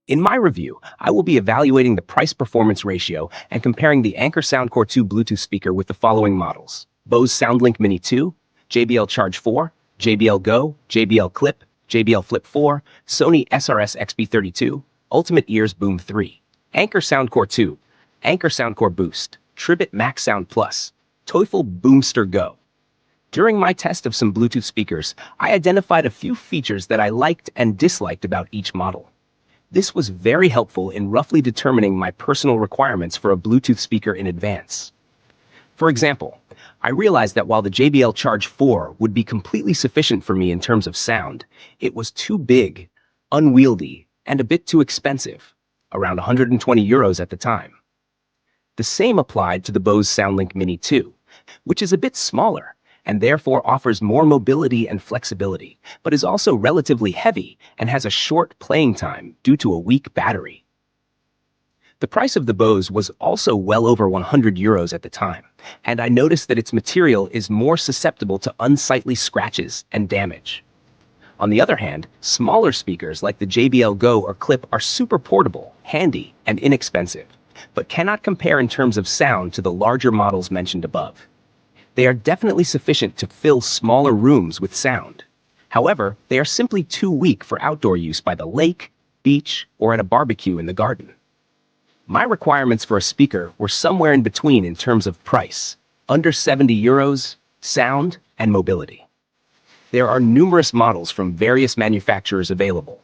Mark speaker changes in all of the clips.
Speaker 1: In my review, I will be evaluating the price-performance ratio and comparing the Anker Sound Core 2 Bluetooth speaker with the following models: Bose SoundLink Mini 2, JBL Charge 4, JBL Go, JBL Clip, JBL Flip 4, Sony SRS XB32, Ultimate Ears Boom 3, Anker Sound Core 2, Anker Sound Core Boost, Tribit Max Sound Plus, Teufel Boomster Go. During my test of some Bluetooth speakers, I identified a few features that I liked and disliked about each model. This was very helpful in roughly determining my personal requirements for a Bluetooth speaker in advance. For example, I realized that while the JBL Charge 4 would be completely sufficient for me in terms of sound, it was too big, unwieldy, and a bit too expensive, around €120 at the time. The same applied to the Bose SoundLink Mini 2, which is a bit smaller and therefore offers more mobility and flexibility, but is also relatively heavy and has a short playing time due to a weak battery. The price of the Bose was also well over €100 at the time, and I noticed that its material is more susceptible to unsightly scratches and damage. On the other hand, smaller speakers like the JBL Go or Clip are super portable, handy, and inexpensive, but cannot compare in terms of sound to the larger models mentioned above. They are definitely sufficient to fill smaller rooms with sound. However, they are simply too weak for outdoor use by the lake, beach, or at a barbecue in the garden. My requirements for a speaker were somewhere in between in terms of price, under €70, sound, and mobility. There are numerous models from various manufacturers available.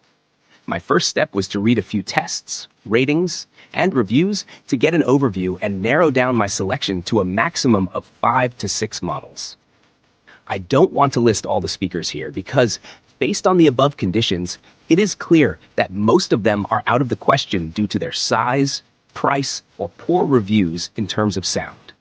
Speaker 1: My first step was to read a few tests, ratings, and reviews to get an overview and narrow down my selection to a maximum of 5 to 6 models. I don't want to list all the speakers here because, based on the above conditions, it is clear that most of them are out of the question due to their size, price, or poor reviews in terms of sound.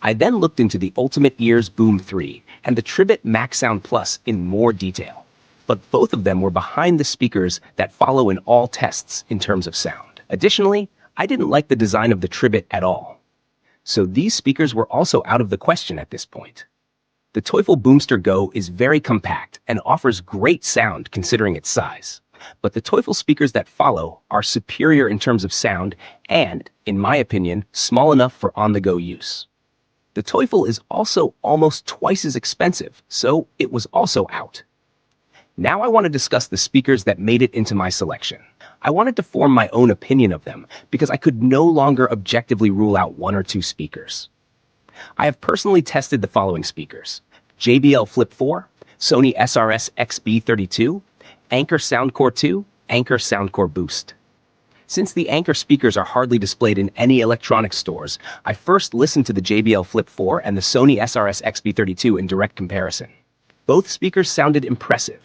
Speaker 1: I then looked into the Ultimate Ears Boom 3 and the Tribit Max Sound Plus in more detail, but both of them were behind the speakers that follow in all tests in terms of sound. Additionally, I didn't like the design of the Tribit at all. So these speakers were also out of the question at this point. The Teufel Boomster Go is very compact and offers great sound considering its size, but the Teufel speakers that follow are superior in terms of sound and, in my opinion, small enough for on-the-go use. The Teufel is also almost twice as expensive, so it was also out. Now I want to discuss the speakers that made it into my selection. I wanted to form my own opinion of them because I could no longer objectively rule out one or two speakers. I have personally tested the following speakers: JBL Flip 4, Sony SRS XB32, Anker Sound Core 2, Anker Sound Core Boost. Since the Anker speakers are hardly displayed in any electronics stores, I first listened to the JBL Flip 4 and the Sony SRS XB32 in direct comparison. Both speakers sounded impressive.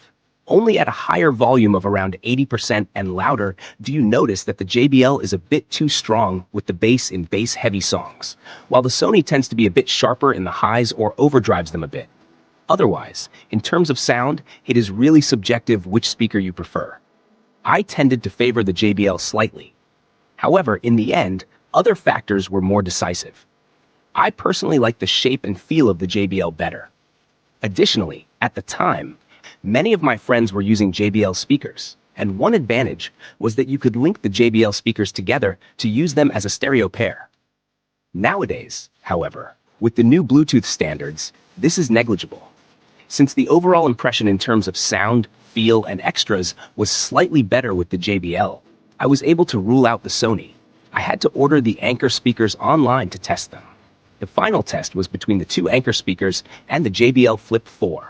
Speaker 1: Only at a higher volume of around 80% and louder do you notice that the JBL is a bit too strong with the bass in bass-heavy songs, while the Sony tends to be a bit sharper in the highs or overdrives them a bit. Otherwise, in terms of sound, it is really subjective which speaker you prefer. I tended to favor the JBL slightly. However, in the end, other factors were more decisive. I personally like the shape and feel of the JBL better. Additionally, at the time, many of my friends were using JBL speakers, and one advantage was that you could link the JBL speakers together to use them as a stereo pair. Nowadays, however, with the new Bluetooth standards, this is negligible. Since the overall impression in terms of sound, feel, and extras was slightly better with the JBL, I was able to rule out the Sony. I had to order the Anker speakers online to test them. The final test was between the two Anker speakers and the JBL Flip 4.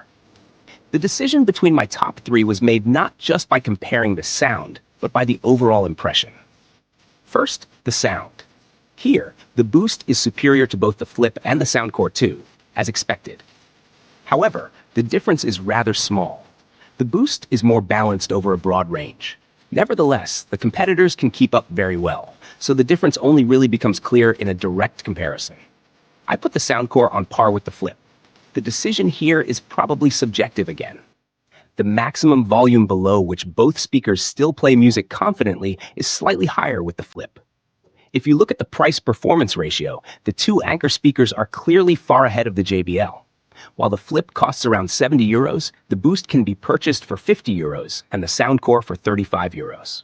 Speaker 1: The decision between my top 3 was made not just by comparing the sound, but by the overall impression. First, the sound. Here, the Boost is superior to both the Flip and the Sound Core 2, as expected. However, the difference is rather small. The Boost is more balanced over a broad range. Nevertheless, the competitors can keep up very well, so the difference only really becomes clear in a direct comparison. I put the Sound Core on par with the Flip. The decision here is probably subjective again. The maximum volume below which both speakers still play music confidently is slightly higher with the Flip. If you look at the price-performance ratio, the two Anker speakers are clearly far ahead of the JBL. While the Flip costs around €70, the Boost can be purchased for €50 and the Sound Core for €35.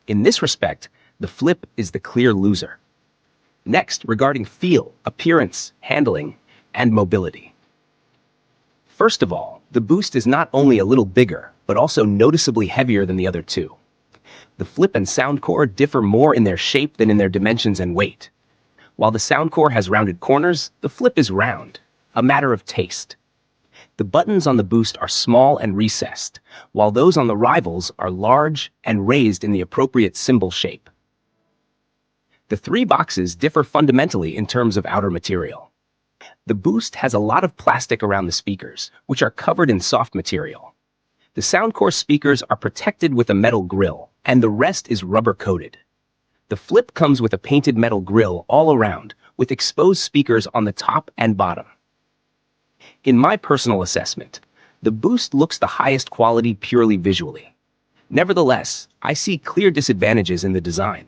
Speaker 1: In this respect, the Flip is the clear loser. Next, regarding feel, appearance, handling, and mobility. First of all, the Boost is not only a little bigger, but also noticeably heavier than the other two. The Flip and Sound Core differ more in their shape than in their dimensions and weight. While the Sound Core has rounded corners, the Flip is round, a matter of taste. The buttons on the Boost are small and recessed, while those on the rivals are large and raised in the appropriate cymbal shape. The three boxes differ fundamentally in terms of outer material. The Boost has a lot of plastic around the speakers, which are covered in soft material. The Sound Core speakers are protected with a metal grille, and the rest is rubber-coated. The Flip comes with a painted metal grille all around, with exposed speakers on the top and bottom. In my personal assessment, the Boost looks the highest quality purely visually. Nevertheless, I see clear disadvantages in the design.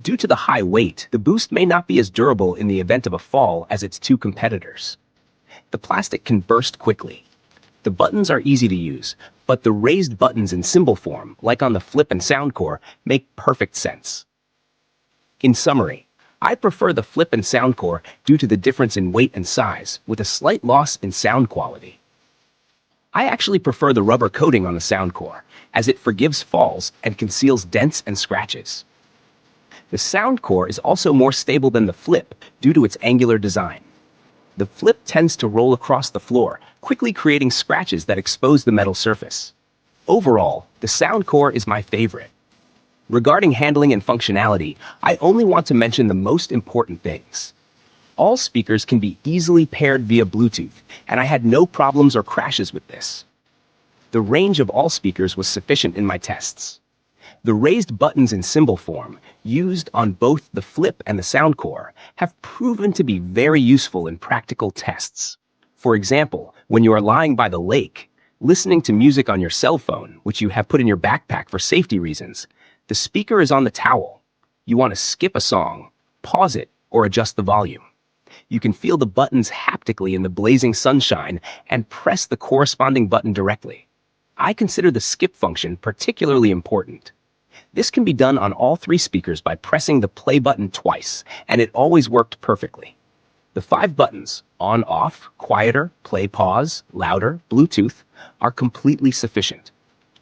Speaker 1: Due to the high weight, the Boost may not be as durable in the event of a fall as its two competitors. The plastic can burst quickly. The buttons are easy to use, but the raised buttons in cymbal form, like on the Flip and Sound Core, make perfect sense. In summary, I prefer the Flip and Sound Core due to the difference in weight and size, with a slight loss in sound quality. I actually prefer the rubber coating on the Sound Core, as it forgives falls and conceals dents and scratches. The Sound Core is also more stable than the Flip due to its angular design. The Flip tends to roll across the floor, quickly creating scratches that expose the metal surface. Overall, the Sound Core is my favorite. Regarding handling and functionality, I only want to mention the most important things. All speakers can be easily paired via Bluetooth, and I had no problems or crashes with this. The range of all speakers was sufficient in my tests. The raised buttons in cymbal form, used on both the Flip and the Sound Core, have proven to be very useful in practical tests. For example, when you are lying by the lake, listening to music on your cell phone, which you have put in your backpack for safety reasons, the speaker is on the towel. You want to skip a song, pause it, or adjust the volume. You can feel the buttons haptically in the blazing sunshine and press the corresponding button directly. I consider the skip function particularly important. This can be done on all three speakers by pressing the play button twice, and it always worked perfectly. The 5 buttons, on, off, quieter, play, pause, louder, Bluetooth, are completely sufficient.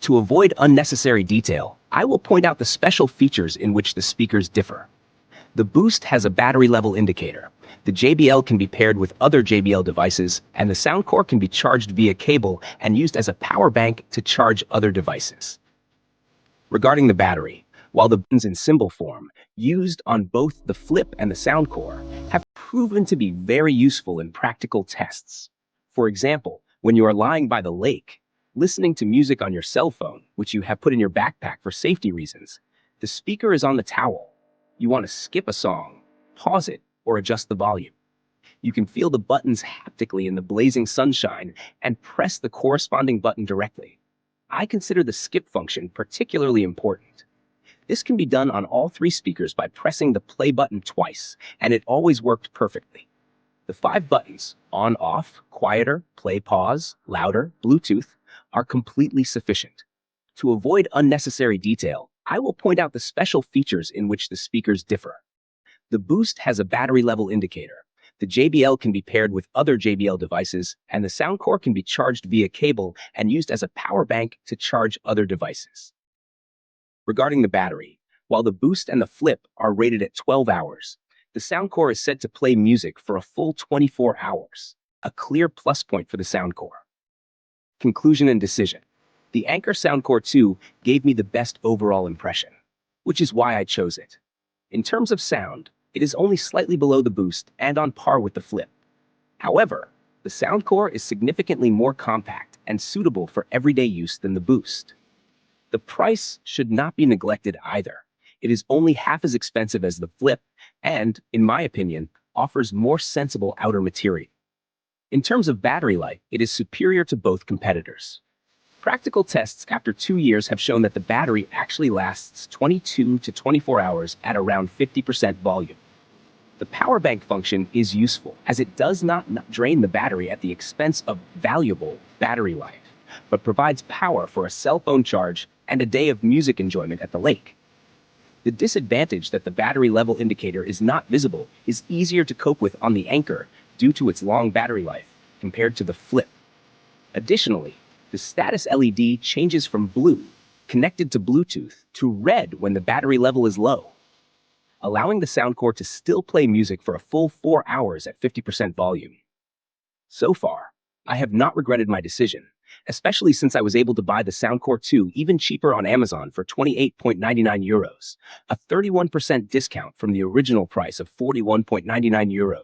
Speaker 1: To avoid unnecessary detail, I will point out the special features in which the speakers differ. The Boost has a battery level indicator. The JBL can be paired with other JBL devices, and the Sound Core can be charged via cable and used as a power bank to charge other devices. Regarding the battery, while the buttons in cymbal form, used on both the Flip and the Sound Core, have proven to be very useful in practical tests. For example, when you are lying by the lake, listening to music on your cell phone, which you have put in your backpack for safety reasons, the speaker is on the towel. You want to skip a song, pause it, or adjust the volume. You can feel the buttons haptically in the blazing sunshine and press the corresponding button directly. I consider the skip function particularly important. This can be done on all three speakers by pressing the play button twice, and it always worked perfectly. The 5 buttons, on, off, quieter, play, pause, louder, Bluetooth, are completely sufficient. To avoid unnecessary detail, I will point out the special features in which the speakers differ. The Boost has a battery level indicator. The JBL can be paired with other JBL devices, and the Sound Core can be charged via cable and used as a power bank to charge other devices. Regarding the battery, while the Boost and the Flip are rated at 12 hours, the Sound Core is said to play music for a full 24 hours, a clear plus point for the Sound Core. Conclusion and decision. The Anker Sound Core 2 gave me the best overall impression, which is why I chose it. In terms of sound, it is only slightly below the Boost and on par with the Flip. However, the Sound Core is significantly more compact and suitable for everyday use than the Boost. The price should not be neglected either. It is only half as expensive as the Flip and, in my opinion, offers more sensible outer material. In terms of battery life, it is superior to both competitors. Practical tests after 2 years have shown that the battery actually lasts 22 to 24 hours at around 50% volume. The power bank function is useful, as it does not drain the battery at the expense of valuable battery life, but provides power for a cell phone charge and a day of music enjoyment at the lake. The disadvantage that the battery level indicator is not visible is easier to cope with on the Anker due to its long battery life compared to the Flip. Additionally, the status LED changes from blue, connected to Bluetooth, to red when the battery level is low, allowing the Sound Core to still play music for a full 4 hours at 50% volume. So far, I have not regretted my decision, especially since I was able to buy the Sound Core 2 even cheaper on Amazon for €28.99, a 31% discount from the original price of €41.99.